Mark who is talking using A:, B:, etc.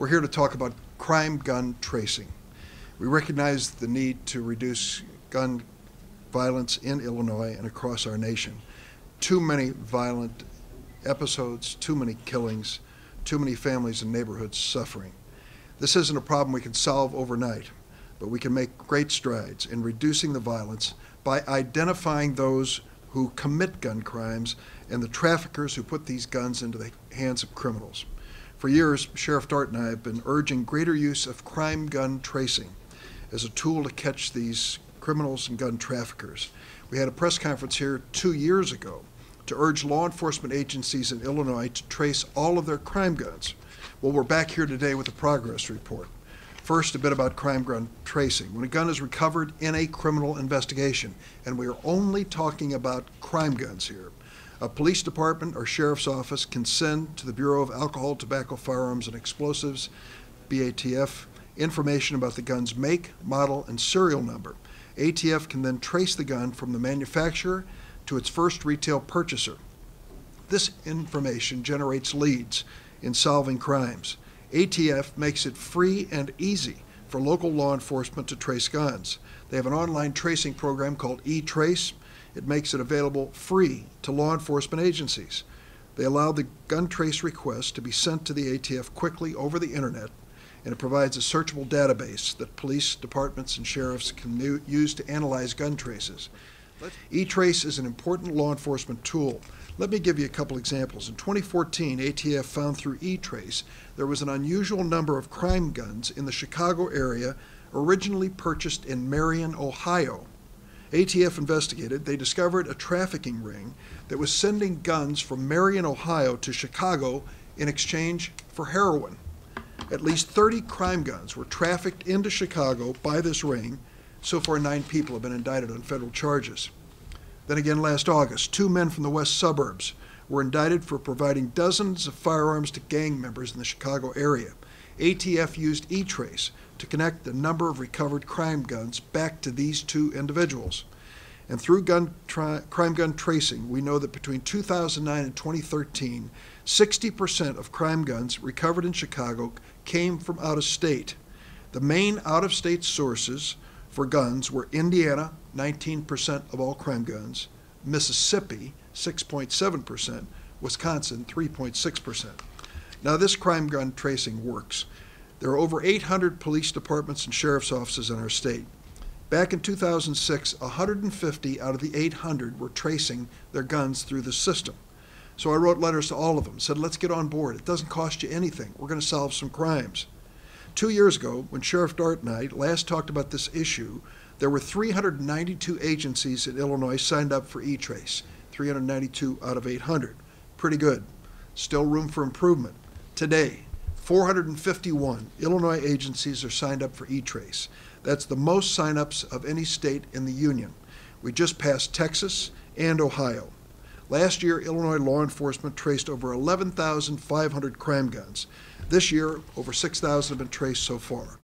A: We're here to talk about crime gun tracing. We recognize the need to reduce gun violence in Illinois and across our nation. Too many violent episodes, too many killings, too many families and neighborhoods suffering. This isn't a problem we can solve overnight, but we can make great strides in reducing the violence by identifying those who commit gun crimes and the traffickers who put these guns into the hands of criminals. For years, Sheriff Dart and I have been urging greater use of crime gun tracing as a tool to catch these criminals and gun traffickers. We had a press conference here 2 years ago to urge law enforcement agencies in Illinois to trace all of their crime guns. Well, we're back here today with a progress report. First, a bit about crime gun tracing. When a gun is recovered in a criminal investigation, and we are only talking about crime guns here, a police department or sheriff's office can send to the Bureau of Alcohol, Tobacco, Firearms, and Explosives, BATF, information about the gun's make, model, and serial number. ATF can then trace the gun from the manufacturer to its first retail purchaser. This information generates leads in solving crimes. ATF makes it free and easy for local law enforcement to trace guns. They have an online tracing program called eTrace. It makes it available free to law enforcement agencies. They allow the gun trace request to be sent to the ATF quickly over the internet, and it provides a searchable database that police departments and sheriffs can use to analyze gun traces. eTrace is an important law enforcement tool. Let me give you a couple examples. In 2014, ATF found through eTrace there was an unusual number of crime guns in the Chicago area originally purchased in Marion, Ohio. ATF investigated. They discovered a trafficking ring that was sending guns from Marion, Ohio to Chicago in exchange for heroin. At least 30 crime guns were trafficked into Chicago by this ring. So far, 9 people have been indicted on federal charges. Then again last August, 2 men from the west suburbs were indicted for providing dozens of firearms to gang members in the Chicago area. ATF used eTrace to connect the number of recovered crime guns back to these 2 individuals. And through crime gun tracing, we know that between 2009 and 2013, 60% of crime guns recovered in Chicago came from out of state. The main out-of-state sources for guns were Indiana, 19% of all crime guns, Mississippi, 6.7%, Wisconsin, 3.6%. Now, this crime gun tracing works. There are over 800 police departments and sheriff's offices in our state. Back in 2006, 150 out of the 800 were tracing their guns through the system. So I wrote letters to all of them, said, let's get on board. It doesn't cost you anything. We're going to solve some crimes. 2 years ago, when Sheriff Dart and I last talked about this issue, there were 392 agencies in Illinois signed up for eTrace, 392 out of 800. Pretty good. Still room for improvement. Today, 451 Illinois agencies are signed up for eTrace. That's the most sign-ups of any state in the union. We just passed Texas and Ohio. Last year, Illinois law enforcement traced over 11,500 crime guns. This year, over 6,000 have been traced so far.